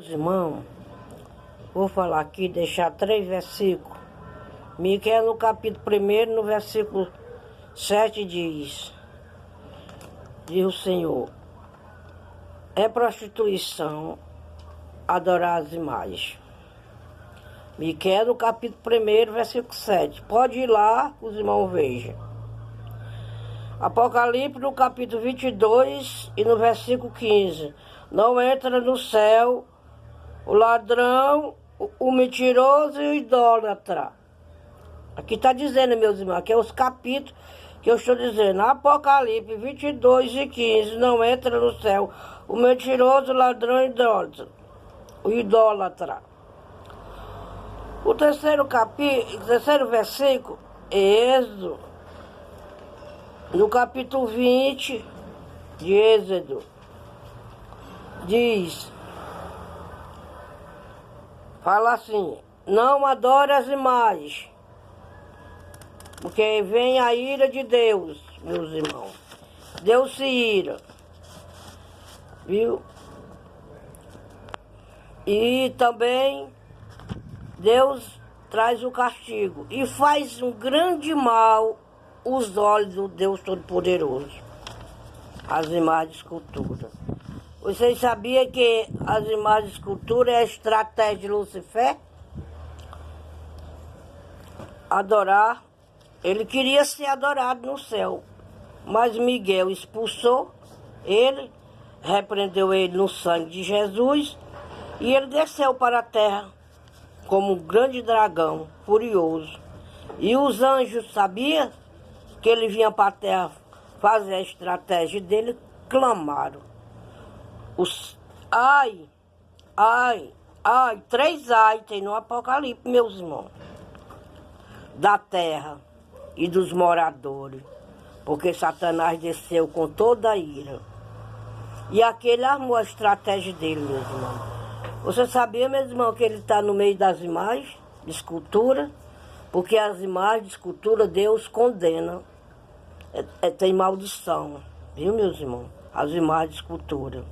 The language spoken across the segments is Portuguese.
Irmão, vou falar aqui, deixar 3 versículos. Miqueias no capítulo 1, no versículo 7 diz o Senhor: é prostituição adorar as imagens. Miqueias no capítulo 1, versículo 7. Pode ir lá, os irmãos vejam. Apocalipse no capítulo 22 e no versículo 15. Não entra no céu o ladrão, o mentiroso e o idólatra. Aqui está dizendo, meus irmãos, aqui é os capítulos que eu estou dizendo. Apocalipse 22 e 15. Não entra no céu o mentiroso, o ladrão e o idólatra. O terceiro versículo, Êxodo, no capítulo 20 de Êxodo, fala assim: não adore as imagens, porque vem a ira de Deus, meus irmãos. Deus se ira, viu? E também Deus traz o castigo e faz um grande mal os olhos do Deus Todo-Poderoso, as imagens de escultura. Vocês sabiam que as imagens de escultura é a estratégia de Lúcifer? Adorar. Ele queria ser adorado no céu, mas Miguel expulsou ele, repreendeu ele no sangue de Jesus, e ele desceu para a terra como um grande dragão furioso. E os anjos sabiam que ele vinha para a terra fazer a estratégia dele, clamaram. Ai, 3 ai tem no Apocalipse, meus irmãos, da terra e dos moradores, porque Satanás desceu com toda a ira. E aquele armou a estratégia dele, meus irmãos. Você sabia, meus irmãos, que ele está no meio das imagens de escultura? Porque as imagens de escultura Deus condena. Tem maldição, viu, meus irmãos? As imagens de escultura.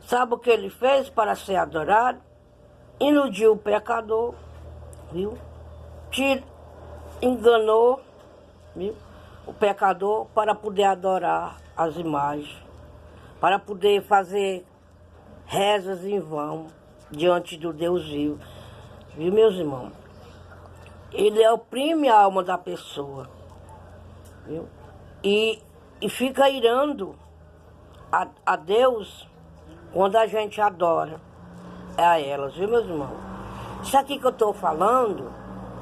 Sabe o que ele fez para ser adorado? Iludiu o pecador, viu? Enganou, viu? O pecador para poder adorar as imagens, para poder fazer rezas em vão diante do Deus vivo. Viu, meus irmãos? Ele oprime a alma da pessoa, viu? E fica irando a Deus quando a gente adora a elas, viu, meus irmãos? Isso aqui que eu estou falando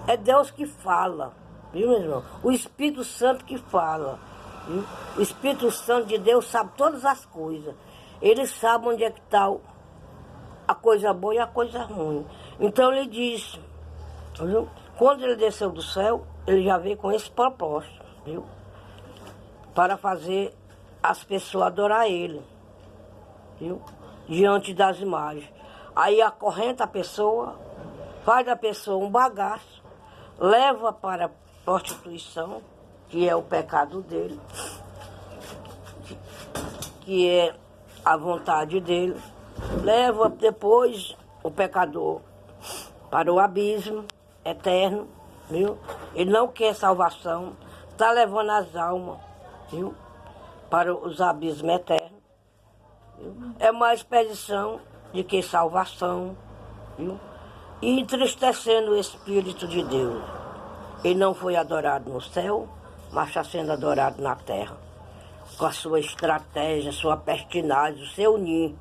é Deus que fala, viu, meus irmãos? O Espírito Santo que fala, viu? O Espírito Santo de Deus sabe todas as coisas. Ele sabe onde é que está a coisa boa e a coisa ruim. Então ele diz, viu? Quando ele desceu do céu, ele já veio com esse propósito, viu? Para fazer as pessoas adorar ele, viu? Diante das imagens. Aí acorrenta a pessoa, faz da pessoa um bagaço, leva para a prostituição, que é o pecado dele, que é a vontade dele, leva depois o pecador para o abismo eterno, viu? Ele não quer salvação, está levando as almas, viu? Para os abismos eternos. Viu? É mais perdição de que salvação, viu? E entristecendo o Espírito de Deus. Ele não foi adorado no céu, mas está sendo adorado na terra, com a sua estratégia, sua pertinaz, o seu ninho,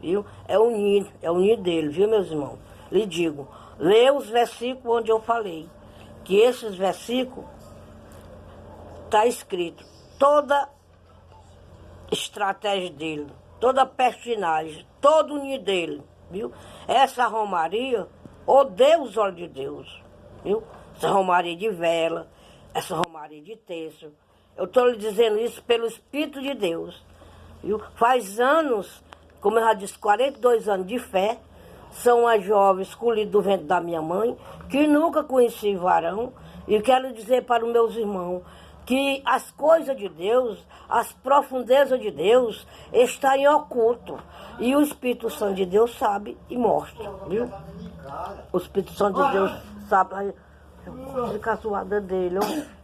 viu? É o ninho dele, viu, meus irmãos? Lhe digo, lê os versículos onde eu falei, que esses versículos está escrito toda estratégia dele, toda pertinagem, todo o ninho dele, viu? Essa romaria odeia os olhos de Deus, viu? Essa romaria de vela, essa romaria de terço. Eu estou lhe dizendo isso pelo Espírito de Deus, viu? Faz anos, como eu já disse, 42 anos de fé, são as jovens escolhidas do ventre da minha mãe, que nunca conheci varão, e quero dizer para os meus irmãos, que as coisas de Deus, as profundezas de Deus, estão em oculto. E o Espírito Santo de Deus sabe e mostra, viu? O Espírito Santo de Deus sabe. Aí, fica a zoada dele, ó.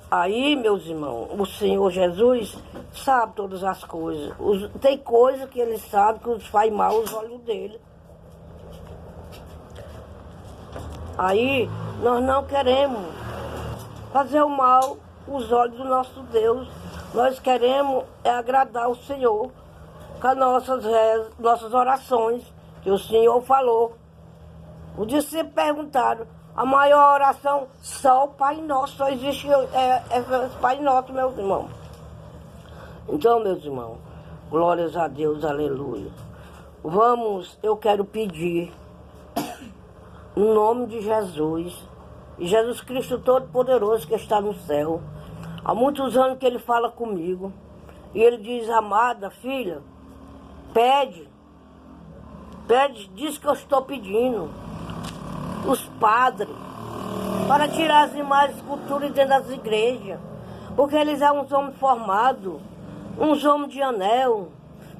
Aí, meus irmãos, o Senhor Jesus sabe todas as coisas. Tem coisas que ele sabe que faz mal aos olhos dele. Aí, nós não queremos fazer o mal aos olhos do nosso Deus. Nós queremos agradar o Senhor com as nossas orações, que o Senhor falou. Os discípulos perguntaram, a maior oração, só o Pai Nosso, só existe Pai Nosso, meus irmãos. Então, meus irmãos, glórias a Deus, aleluia. Eu quero pedir, no nome de Jesus, e Jesus Cristo Todo-Poderoso que está no céu. Há muitos anos que Ele fala comigo, e Ele diz, amada filha, pede, diz que eu estou pedindo. Os padres, para tirar as imagens de escultura dentro das igrejas, porque eles são uns homens formados, uns homens de anel,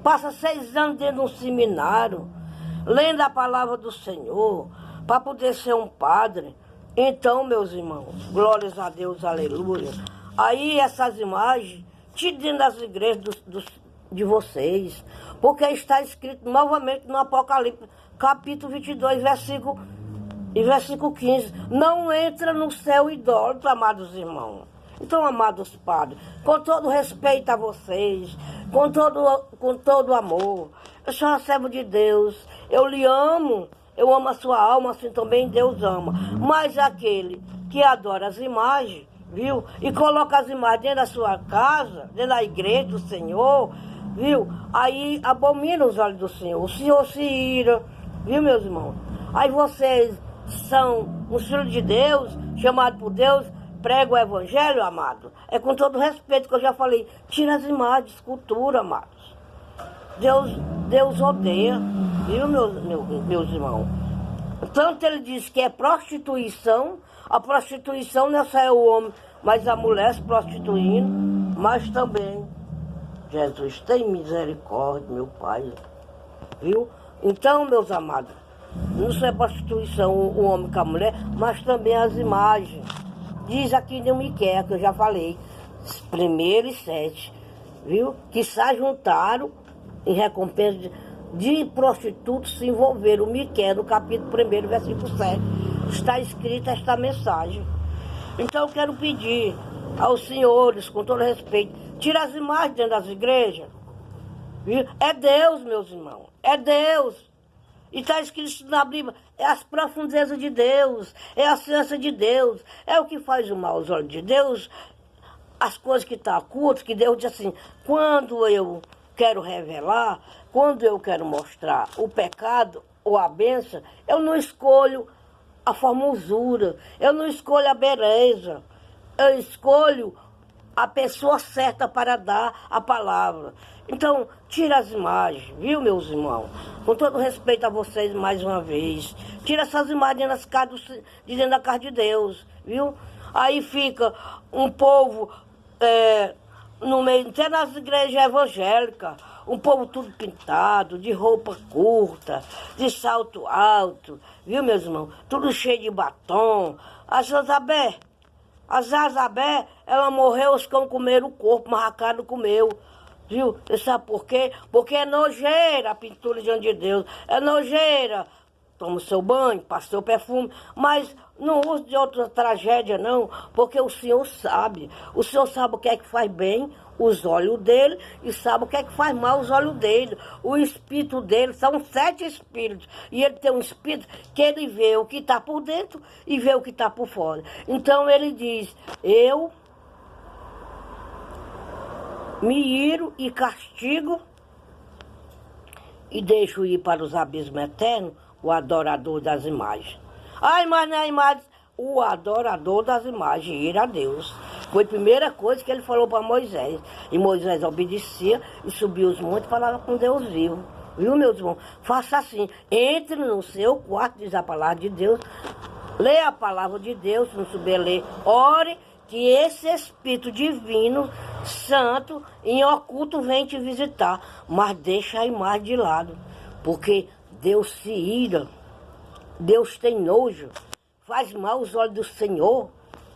passa 6 anos dentro de um seminário, lendo a palavra do Senhor, para poder ser um padre. Então, meus irmãos, glórias a Deus, aleluia. Aí essas imagens, tirem dentro das igrejas de vocês, porque está escrito novamente no Apocalipse, capítulo 22, versículo 15, não entra no céu idólatra, amados irmãos. Então, amados padres, com todo respeito a vocês, com todo amor, eu sou um servo de Deus, eu lhe amo, eu amo a sua alma, assim também Deus ama. Mas aquele que adora as imagens, viu, e coloca as imagens dentro da sua casa, dentro da igreja do Senhor, viu, aí abomina os olhos do Senhor, o Senhor se ira, viu, meus irmãos? Aí vocês são os filhos de Deus, chamados por Deus, prega o evangelho, amado. É com todo respeito que eu já falei, tira as imagens de escultura, amados. Deus odeia, viu, meus irmãos? Tanto ele diz que é prostituição, a prostituição não é só o homem, mas a mulher se prostituindo, mas também, Jesus, tem misericórdia, meu Pai, viu? Então, meus amados, não só é prostituição o homem com a mulher, mas também as imagens. Diz aqui no Miqueias, que eu já falei, 1:7, viu? Que se ajuntaram em recompensa de prostitutos se envolveram. O Miqueias, no capítulo 1, versículo 7, está escrita esta mensagem. Então eu quero pedir aos senhores, com todo respeito, tira as imagens dentro das igrejas. Viu? É Deus, meus irmãos, é Deus. E está escrito na Bíblia, é as profundezas de Deus, é a ciência de Deus, é o que faz o mal aos olhos de Deus, as coisas que estão ocultas, que Deus diz assim, quando eu quero revelar, quando eu quero mostrar o pecado ou a bênção, eu não escolho a formosura, eu não escolho a beleza, eu escolho a pessoa certa para dar a palavra. Então, tira as imagens, viu, meus irmãos? Com todo respeito a vocês, mais uma vez. Tira essas imagens dentro da casa de Deus, viu? Aí fica um povo no meio, até nas igrejas evangélicas, um povo tudo pintado, de roupa curta, de salto alto, viu, meus irmãos? Tudo cheio de batom. A Zazabé, ela morreu, os cão comeram o corpo, mas a carne comeu. Viu? Você sabe por quê? Porque é nojeira a pintura diante de Deus. É nojeira. Toma o seu banho, passa o seu perfume, mas não use de outra tragédia, não, porque o Senhor sabe. O Senhor sabe o que é que faz bem os olhos dele e sabe o que é que faz mal os olhos dele. O espírito dele, são 7 espíritos. E ele tem um espírito que ele vê o que está por dentro e vê o que está por fora. Então ele diz, eu me iro e castigo e deixo ir para os abismos eternos o adorador das imagens. Ai, mas não é imagem, o adorador das imagens, ir a Deus. Foi a primeira coisa que ele falou para Moisés. E Moisés obedecia e subiu os montes e falava com Deus vivo. Viu, meus irmãos? Faça assim, entre no seu quarto, diz a palavra de Deus, Lê a palavra de Deus, se não souber ler, ore, que esse Espírito Divino, Santo, em oculto vem te visitar. Mas deixa a imagem de lado, porque Deus se ira, Deus tem nojo, faz mal os olhos do Senhor.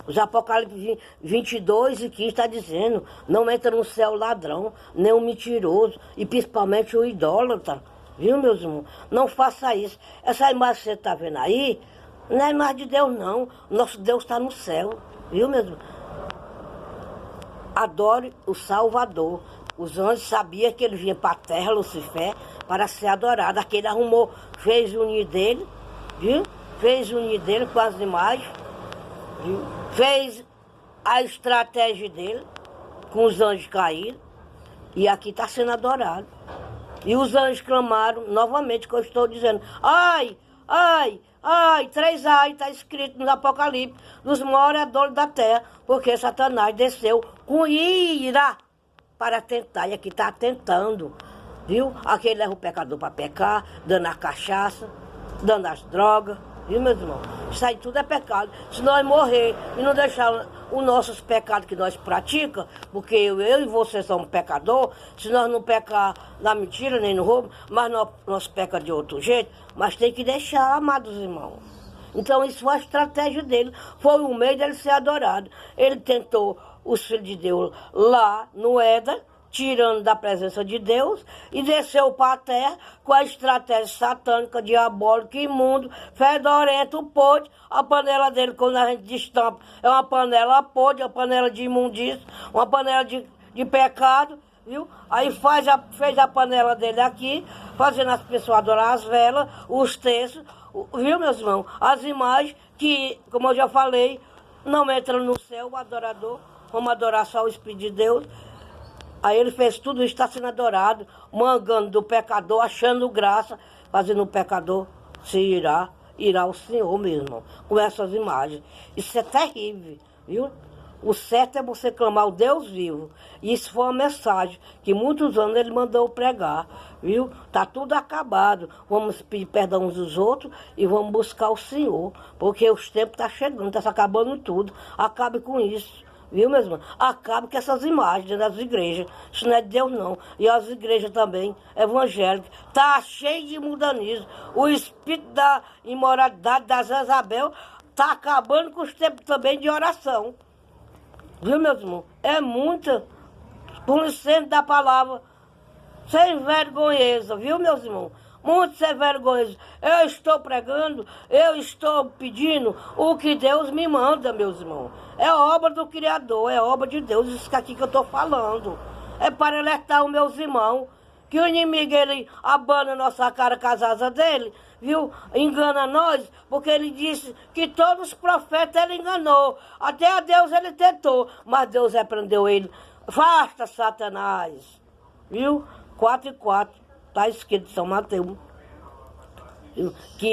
Os Apocalipse 22:15 está dizendo, não entra no céu ladrão, nem o mentiroso, e principalmente o idólatra. Viu, meus irmãos? Não faça isso. Essa imagem que você está vendo aí, não é imagem de Deus, não. Nosso Deus está no céu. Viu, meus irmãos? Adore o Salvador. Os anjos sabiam que ele vinha para a terra, Lucifer, para ser adorado. Aquele arrumou, fez unir dele, viu? Fez unir dele com as imagens, viu? Fez a estratégia dele com os anjos caídos. E aqui está sendo adorado. E os anjos clamaram novamente, que eu estou dizendo, ai, ai, ai, 3 ai, está escrito no Apocalipse, dos moradores da terra, porque Satanás desceu com ira para tentar, e aqui está tentando, viu? Aqui ele leva o pecador para pecar, dando a cachaça, dando as drogas, viu, meus irmãos? Isso aí tudo é pecado. Se nós morrer e não deixar os nossos pecados que nós praticamos, porque eu e você somos pecadores, se nós não pecar na mentira nem no roubo, mas nós pecamos de outro jeito, mas tem que deixar, amados irmãos. Então isso foi a estratégia dele, foi o meio dele ser adorado. Ele tentou os filhos de Deus lá no Éden, tirando da presença de Deus, e desceu para a terra com a estratégia satânica, diabólica, imundo, fedorento, podre. A panela dele, quando a gente destampa, é uma panela podre, uma panela de imundícia, uma panela de pecado, viu? Aí fez a panela dele aqui, fazendo as pessoas adorar as velas, os textos, viu, meus irmãos? As imagens que, como eu já falei, não entram no céu o adorador, vamos adorar só o Espírito de Deus. Aí ele fez tudo isso, está sendo adorado, mangando do pecador, achando graça, fazendo o pecador se irá o Senhor mesmo, com essas imagens. Isso é terrível, viu? O certo é você clamar o Deus vivo. E isso foi uma mensagem que muitos anos ele mandou pregar, viu? Está tudo acabado. Vamos pedir perdão uns dos outros e vamos buscar o Senhor, porque os tempos estão chegando, está se acabando tudo. Acabe com isso. Viu, meus irmãos? Acabe com essas imagens das igrejas. Isso não é de Deus, não. E as igrejas também, evangélicas, tá cheio de mundanismo. O espírito da imoralidade da Jezabel tá acabando com os tempos também de oração. Viu, meus irmãos? É muita, com licença da palavra, sem vergonheza, viu, meus irmãos? Muito sem vergonha. Eu estou pregando, eu estou pedindo o que Deus me manda, meus irmãos. É obra do Criador, é obra de Deus, isso aqui que eu estou falando. É para alertar os meus irmãos, que o inimigo, ele abana a nossa cara com as asas dele, viu? Engana nós, porque ele disse que todos os profetas ele enganou. Até a Deus ele tentou, mas Deus repreendeu ele. Afasta, Satanás, viu? 4:4. Está escrito em São Mateus, que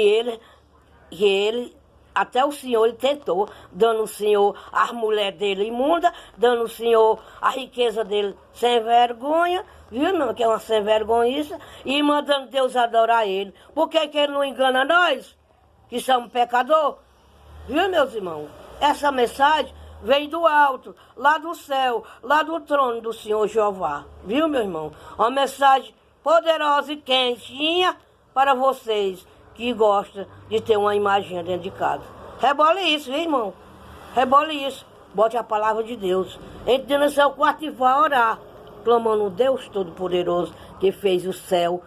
ele, até o Senhor, ele tentou, dando o Senhor as mulheres dele imunda, dando o Senhor a riqueza dele sem vergonha, viu, não, que é uma sem vergonhice, e mandando Deus adorar ele. Por que ele não engana nós, que somos pecadores? Viu, meus irmãos? Essa mensagem vem do alto, lá do céu, lá do trono do Senhor Jeová. Viu, meu irmão? Uma mensagem poderosa e quentinha para vocês que gostam de ter uma imagem dentro de casa. Rebole isso, viu, irmão? Rebole isso. Bote a palavra de Deus. Entre no seu quarto e vá orar, clamando o Deus Todo-Poderoso que fez o céu,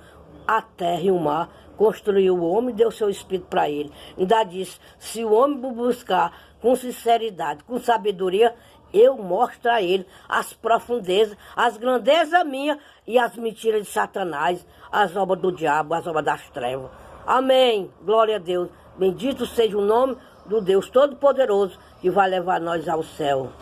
a terra e o mar, construiu o homem e deu seu espírito para ele. Ainda disse, se o homem buscar com sinceridade, com sabedoria, eu mostro a ele as profundezas, as grandezas minhas e as mentiras de Satanás, as obras do diabo, as obras das trevas. Amém. Glória a Deus. Bendito seja o nome do Deus Todo-Poderoso que vai levar nós ao céu.